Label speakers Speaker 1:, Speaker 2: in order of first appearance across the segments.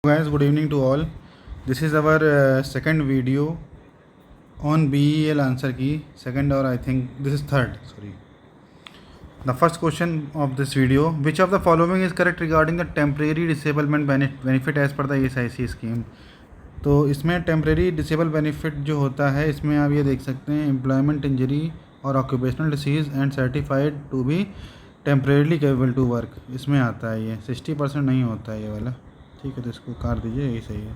Speaker 1: Guys, good evening to all. This is our second video on BEL answer key. Second, or I think this is third. Sorry. The first question of this video: which of the following is correct regarding the temporary disablement benefit as per the ESIC scheme? तो इसमें temporary disable benefit जो होता है, इसमें आप ये देख सकते हैं एम्प्लॉयमेंट इंजरी और occupational disease and certified to be temporarily capable to work, इसमें आता है ये 60% नहीं होता है ये वाला, ठीक है। तो इसको काट दीजिए, यही सही है।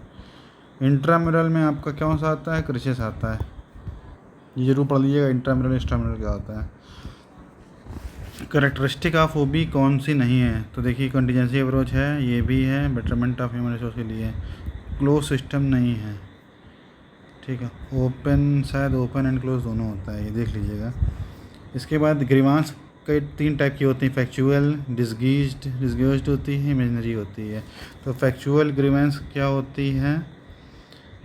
Speaker 1: इंट्राम्यूरल में आपका कौन सा आता है? क्रिशेस आता है, ये जरूर पढ़ लीजिएगा इंट्राम्यूरल एक्स्ट्राम्यूरल क्या होता है। करेक्टरिस्टिक ऑफ ओबी कौन सी नहीं है? तो देखिए कंटीजेंसी अप्रोच है, ये भी है, बेटरमेंट ऑफ ह्यूमन रिसोर्स के लिए। क्लोज सिस्टम नहीं है, ठीक है। ओपन, शायद ओपन एंड क्लोज दोनों होता है, ये देख लीजिएगा। इसके बाद ग्रीवांस कई 3 टाइप की होती हैं, फैक्चुअल, डिसग्यूज्ड होती है, इमेजिनरी होती है। तो फैक्चुअल ग्रीवेंस क्या होती है?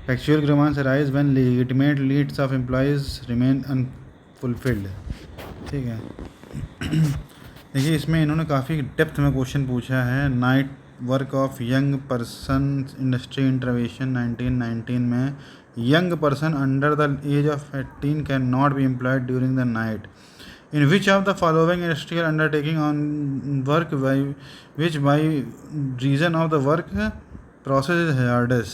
Speaker 1: Factual grievance arise when legitimate needs of employees remain unfulfilled, ठीक है। देखिए इसमें इन्होंने काफ़ी डेप्थ में क्वेश्चन पूछा है। Night work of young person industry intervention 1919 में, young person under the age of 18 can not be employed during the night in which of the following industrial undertaking on work which by reason of the work process is hazardous।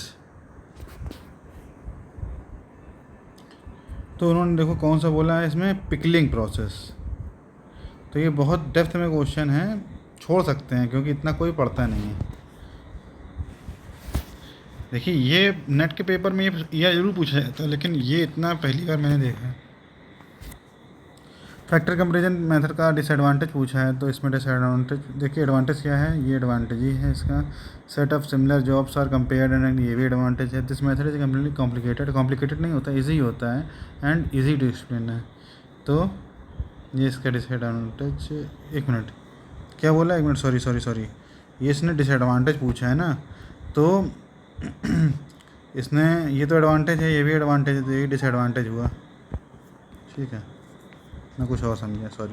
Speaker 1: तो उन्होंने देखो कौन सा बोला है इसमें, pickling process. तो ये बहुत डेप्थ में क्वेश्चन है, छोड़ सकते हैं क्योंकि इतना कोई पढ़ता नहीं है। देखिए ये नेट के पेपर में ये जरूर पूछा जाता है, लेकिन ये इतना पहली बार मैंने देखा है। फैक्टर कंपेरिजन मेथड का डिसएडवांटेज पूछा है, तो इसमें डिसएडवांटेज देखिए, एडवांटेज क्या है? ये एडवांटेज ही है इसका। Set of similar jobs are compared and ये भी एडवांटेज है। This method is completely complicated नहीं होता, इजी होता है एंड इजी टू एक्सप्लेन है। तो ये इसका डिसएडवांटेज, एक मिनट क्या बोला, एक मिनट, सॉरी, ये इसने डिसएडवांटेज पूछा है ना, तो इसने, ये तो एडवांटेज है, ये भी एडवांटेज है, तो ये डिसएडवांटेज हुआ, ठीक है। मैं कुछ और समझा, सॉरी।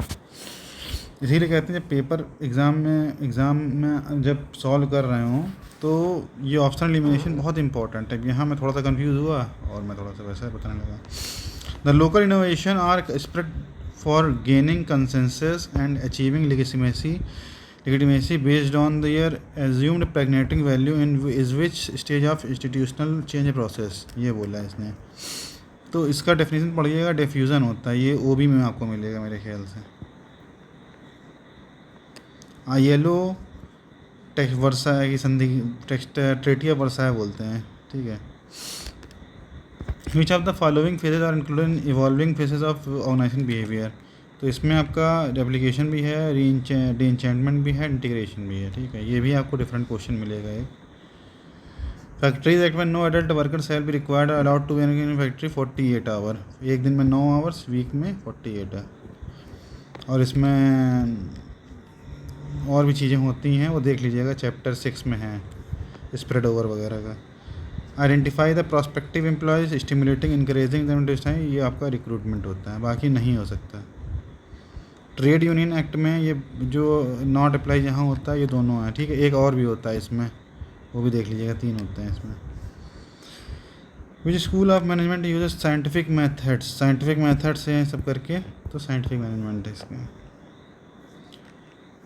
Speaker 1: इसीलिए कहते हैं जब पेपर एग्ज़ाम में जब सॉल्व कर रहे हो तो ये ऑप्शनल एलिमिनेशन बहुत इंपॉर्टेंट है। यहाँ मैं थोड़ा सा कंफ्यूज हुआ और मैं थोड़ा सा वैसा बताने लगा। The local innovation are spread for gaining consensus and achieving legitimacy based on their assumed pregnating value in is which stage of institutional change process, ये बोला है इसने। तो इसका डेफिनेशन पढ़िएगा, डिफ्यूज़न होता है, ये ओबी में आपको मिलेगा मेरे ख्याल से। येलो टेक्स्ट वर्सा है कि संधि टेक्स्ट ट्रेटिया वर्सा बोलते हैं, ठीक है। Which of the following phases are included in evolving phases of organisation behaviour. तो इसमें आपका रेप्लिकेशन भी है, रीइंचेंटमेंट भी है, इंटीग्रेशन भी है, ठीक है। ये भी आपको डिफरेंट क्वेश्चन मिलेगा एक। फैक्ट्रीज एक्ट में no adult worker shall be required allowed to work in factory 48 hour, एक दिन में 9 आवर्स, वीक में 48 है। और इसमें और भी चीज़ें होती हैं, वो देख लीजिएगा, चैप्टर 6 में है, स्प्रेड ओवर वगैरह का। Identify the prospective employees stimulating encouraging them to style, ये आपका रिक्रूटमेंट होता है, बाकी नहीं हो सकता। ट्रेड यूनियन एक्ट में ये जो नॉट अप्लाई जहाँ होता है, ये दोनों है, ठीक है। एक और भी होता है इसमें, वो भी देख लीजिएगा, 3 होते हैं इसमें। Which school of management uses scientific methods हैं सब करके, तो साइंटिफिक मैनेजमेंट है इसमें।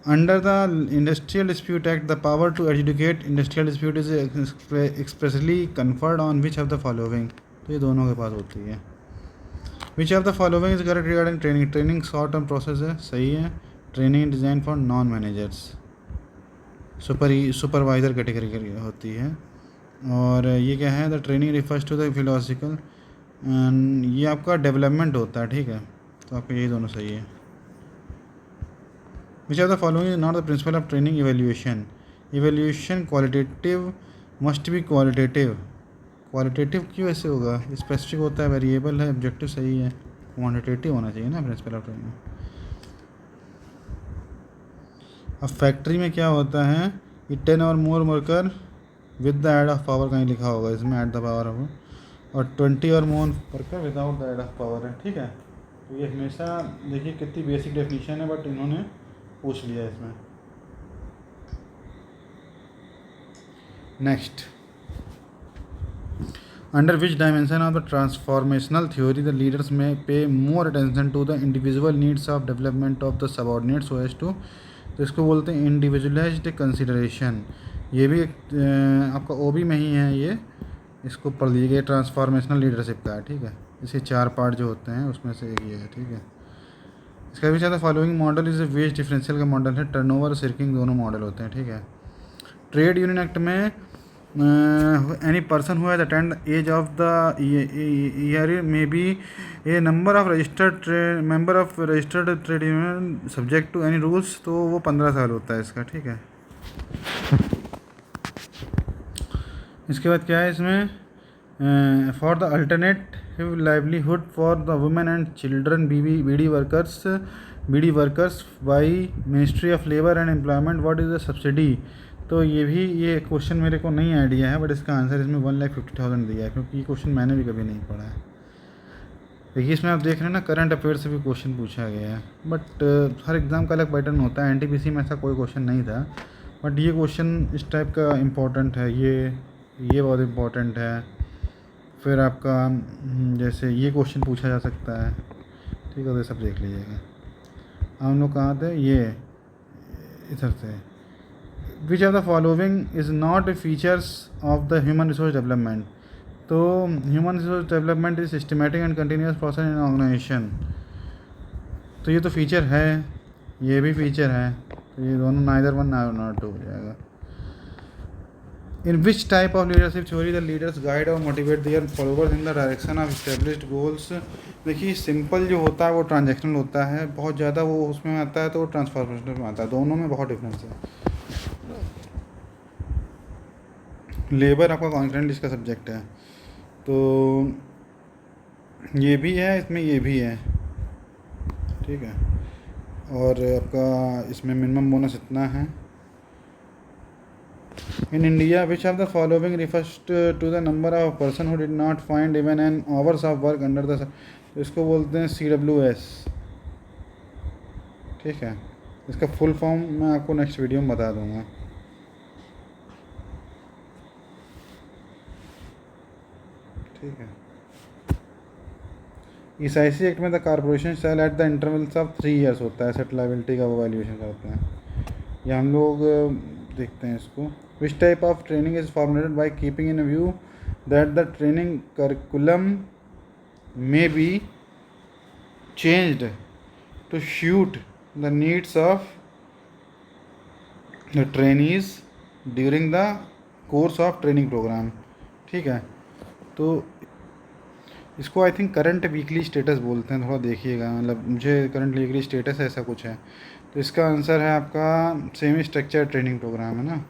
Speaker 1: Under the industrial dispute act the power to educate industrial dispute is expressly conferred on which of the following, तो ये दोनों के पास होती है। Which of the following is correct regarding training short term process है, सही है। Training design for non managers, supervisor category होती है। और ये क्या है? The training refers to the philosophical and ये आपका डेवलपमेंट होता है, ठीक है। तो आपको यही दोनों सही है। Which of the following is not the principal of training evaluation. Evaluation qualitative must be qualitative क्यों ऐसे होगा? स्पेसिफिक होता है, वेरिएबल है, ऑब्जेक्टिव सही है, क्वान्टिटेटिव होना चाहिए ना प्रिंसिपल ऑफ ट्रेनिंग। अब फैक्ट्री में क्या होता है कि 10 और more worker with the aid of power, कहीं लिखा होगा इसमें ऐड द पावर हो, और 20 और more worker without the aid of power है, ठीक है। तो ये हमेशा देखिए कितनी बेसिक डेफिनेशन है, बट इन्होंने पूछ लिया इसमें। Next under which dimension of the transformational theory the leaders may pay more attention to the individual needs of development of the subordinate so as to, तो इसको बोलते हैं इंडिविजुअलाइज्ड कंसिडरेशन। ये भी आपका ओबी में ही है, ये इसको पढ़ लीजिए, ट्रांसफॉर्मेशनल लीडरशिप का है, ठीक है। इसके 4 पार्ट जो होते हैं उसमें से एक ये है, ठीक है। इसका भी ज़्यादा following model is wage differential का मॉडल है, टर्नओवर सिर्किंग दोनों मॉडल होते हैं, ठीक है। ट्रेड यूनियन एक्ट में any person who has attend age of the year may be a number of registered member of registered trade union subject to any rules, तो वो 15 साल होता है इसका, ठीक है। इसके बाद क्या है इसमें, for the alternative livelihood for the women and children beedi workers by ministry of labour and employment, what is the subsidy. तो ये क्वेश्चन मेरे को नहीं आइडिया है, बट इसका आंसर इसमें 1,50,000 दिया है, क्योंकि ये क्वेश्चन मैंने भी कभी नहीं पढ़ा है। देखिए इसमें आप देख रहे हैं ना, करंट अफेयर से भी क्वेश्चन पूछा गया है, बट हर एग्ज़ाम का अलग पैटर्न होता है। एनटीपीसी में ऐसा कोई क्वेश्चन नहीं था, बट ये क्वेश्चन इस टाइप का इम्पोर्टेंट है, ये बहुत इम्पोर्टेंट है। फिर आपका जैसे ये क्वेश्चन पूछा जा सकता है, ठीक है, तो सब देख लीजिएगा। हम लोग कहाँ थे, ये इधर से, which of the following is not features of the human resource development. तो human resource development is systematic and continuous process in organization, तो ये तो फीचर है, ये भी फीचर है, तो ये दोनों नाइदर वन नॉट टू हो जाएगा। In which type of leadership theory the leaders guide और motivate their followers in the direction of established goals. देखिए सिंपल जो होता है वो ट्रांजैक्शनल होता है, बहुत ज़्यादा वो उसमें आता है तो वो ट्रांसफॉर्मेशनल में आता है, दोनों में बहुत डिफरेंस है। लेबर आपका कॉन्करेंट लिस्ट का सब्जेक्ट है, तो ये भी है इसमें, ये भी है, ठीक है। और आपका इसमें मिनिमम बोनस इतना है। In India which of the following refers to the number of person who did not find even an hours of work under the, तो इसको बोलते हैं CWS, ठीक है। इसका फुल फॉर्म मैं आपको नेक्स्ट वीडियो में बता दूंगा। ठीक है। इस IC एक्ट में the corporation shell at the intervals of 3 years होता है, सेट लायबिलिटी का वो वैल्यूएशन करते हैं। या हम लोग देखते हैं इसको, विच type of training is formulated by keeping in view that the training curriculum may be changed to suit the needs of the trainees during the course of training program, ठीक है। तो इसको I think current weekly status बोलते हैं, थोड़ा देखिएगा, मतलब मुझे करंट वीकली स्टेटस ऐसा कुछ है। तो इसका आंसर है आपका सेमी स्ट्रक्चर ट्रेनिंग प्रोग्राम, है ना।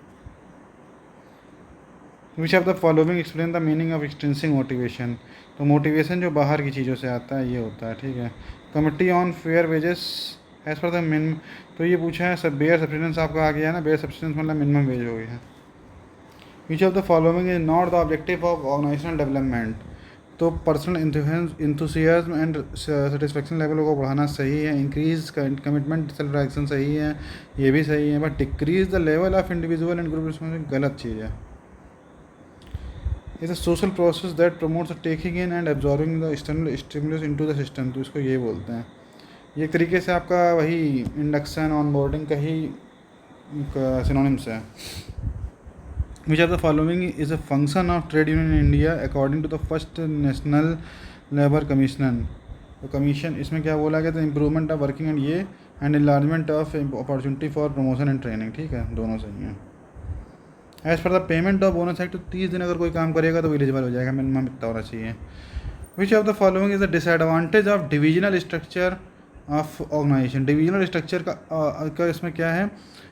Speaker 1: Which of the following explain the meaning of extrinsic motivation. तो मोटिवेशन जो बाहर की चीज़ों से आता है ये होता है, ठीक है। Committee on fair wages as per the minimum, तो ये पूछा है सब बेयर सब्सिस्टेंस आपका आ गया है ना, बेयर सब्सिस्टेंस मतलब मिनिमम वेज हो गया। Which of the following is not the objective of organizational development. तो personal enthusiasm and satisfaction level को बढ़ाना सही है, इंक्रीज कमिटमेंट सेल्फ डायरेक्शन सही है, ये भी सही है, but decrease the level of individual and group responsibility गलत चीज़ है। Is a social process that promotes taking in and absorbing the external stimulus into the system, तो इसको ये बोलते हैं। ये एक तरीके से आपका वही इंडक्शन ऑनबोर्डिंग का ही सिनोनिम्स है। Which of the following is a function of trade union in India according to the first national labour commission. तो कमीशन इसमें क्या बोला गया था, इंप्रूवमेंट ऑफ वर्किंग एंड ये and enlargement of opportunity for promotion and training, ठीक है, दोनों सही हैं। As per the payment of bonus act, तो 30 दिन अगर कोई काम करेगा तो एलिजिबल हो जाएगा, मिनिमम इतना होना चाहिए। Which of the following is the disadvantage of divisional structure of organisation. Divisional structure का इसमें क्या है,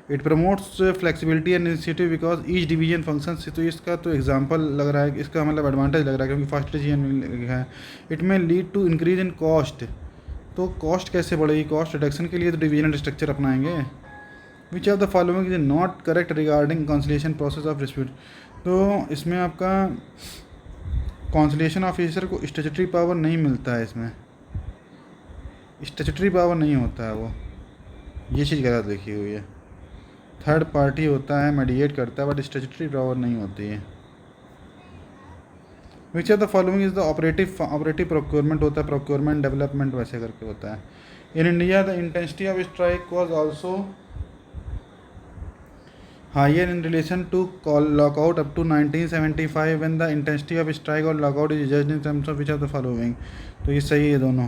Speaker 1: it promotes flexibility and initiative because each division function, तो इसका तो एग्जांपल लग रहा है, इसका मतलब एडवांटेज लग रहा है क्योंकि फर्स्ट डिवीजन में लिखा है। It may lead to increase in cost, तो कॉस्ट कैसे बढ़ेगी, कॉस्ट रिडक्शन के लिए तो डिवीजनल स्ट्रक्चर अपनाएंगे। विच of the following is not correct regarding conciliation process of dispute. तो इसमें आपका कॉन्सिलेशन ऑफिसर को स्टैट्यूटरी पावर नहीं मिलता है, इसमें स्टैट्यूटरी पावर नहीं होता है वो, ये चीज़ गलत लिखी हुई है। थर्ड पार्टी होता है, मीडिएट करता है, बट स्टैट्यूटरी पावर नहीं होती है। Which of the following is the operative procurement होता है, प्रोक्योरमेंट डेवलपमेंट वैसे करके होता है। In India the intensity of strike was also higher in relation to lockout up to 1975 when the intensity of strike or lockout is judged in terms of which of the following। तो ये सही है दोनों।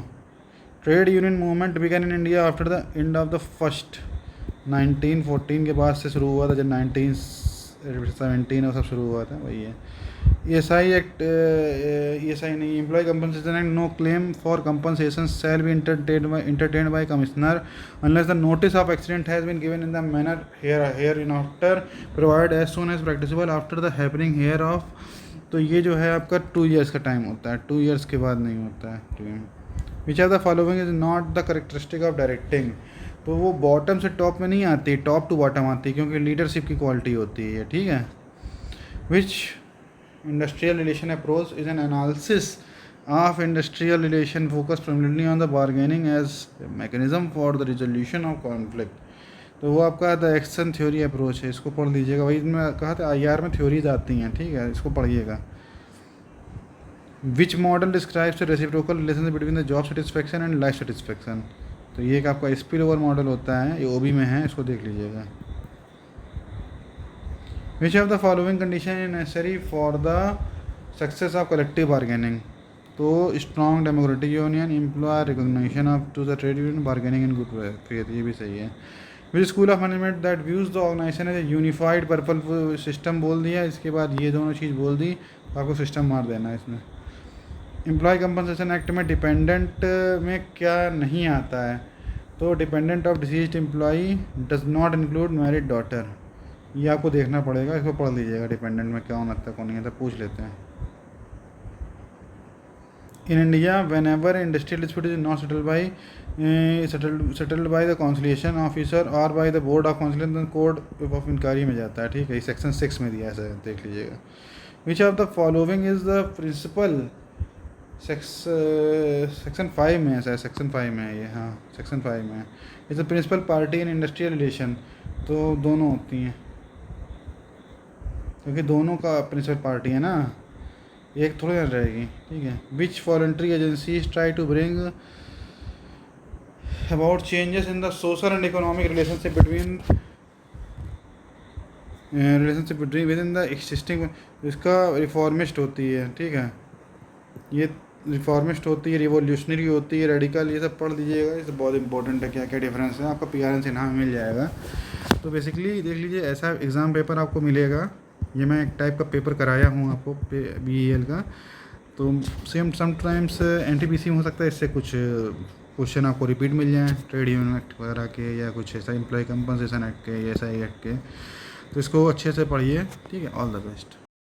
Speaker 1: Trade union movement began in India after the end of the first 1914 के बाद से शुरू हुआ था, जब 1917 और सब शुरू हुआ था, वही है। ESI एक्ट, ESI नहीं, employ compensation act, no claim for compensation shall be entertained by commissioner unless the notice of accident has been given in the manner hereinafter provided as soon as practicable after the happening hereof। तो ये जो है आपका 2 years का time होता है, 2 years के बाद नहीं होता है। Which are the following is not the characteristic of directing. तो वो बॉटम से टॉप में नहीं आती, टॉप टू बॉटम आती है, क्योंकि लीडरशिप की क्वालिटी होती है, ठीक है। Which industrial relation approach is an analysis of industrial relation focus primarily on the bargaining as mechanism for the resolution of conflict. तो वो आपका द एक्शन थ्योरी अप्रोच है, इसको पढ़ लीजिएगा। वही मैं कहा था IR में थ्योरीज आती हैं, ठीक है, इसको पढ़िएगा। Which model describes the reciprocal relation between the job satisfaction and life satisfaction. तो ये एक आपका स्पिल ओवर मॉडल होता है, ये OB में है, इसको देख लीजिएगा। Which of the following condition is necessary for the success of collective bargaining. तो strong democratic union, employ recognition of to the trade union, bargaining in good faith, ये भी सही है। Which school of management that views the organization as a unified purple system बोल दिया, इसके बाद ये दोनों चीज़ बोल दी, आपको सिस्टम मार देना है इसमें। एम्प्लॉय कंपनसेशन एक्ट में डिपेंडेंट में क्या नहीं आता है, तो dependent of deceased employee does not include married daughter, ये आपको देखना पड़ेगा, इसको पढ़ लीजिएगा डिपेंडेंट में क्या होना था कौन नहीं है, तो पूछ लेते हैं। In India whenever industrial dispute is not settled by the conciliation officer और by the board of conciliation, court of inquiry में जाता है, ठीक है, सेक्शन 6 में दिया है, देख लीजिएगा। Which of the following is the principal, section 5 में है, सेक्शन 5 में है ये, हाँ सेक्शन 5 में है। Is the principal party in industrial relation, तो दोनों होती हैं, क्योंकि दोनों का प्रिंसिपल पार्टी है ना, एक थोड़ी ना रहेगी, ठीक है। Which voluntary agencies try to bring about changes in the social and economic relationship between within the existing, इसका रिफॉर्मिस्ट होती है, ठीक है, ये रिफॉर्मिस्ट होती है, रिवोल्यूशनरी होती है, रेडिकल, ये सब पढ़ लीजिएगा, ये सब बहुत इंपॉर्टेंट है, क्या क्या डिफरेंस है, आपका PRN से नाम मिल जाएगा। तो बेसिकली देख लीजिए, ऐसा एग्ज़ाम पेपर आपको मिलेगा, ये मैं एक टाइप का पेपर कराया हूँ आपको BEL का, तो सेम समटाइम्स NTPC में हो सकता है, इससे कुछ क्वेश्चन आपको रिपीट मिल जाए, ट्रेड यूनियन एक्ट वगैरह के या कुछ ऐसा एम्प्लॉय कंपनसेशन एक्ट के या SI एक्ट के, तो इसको अच्छे से पढ़िए, ठीक है। All the best.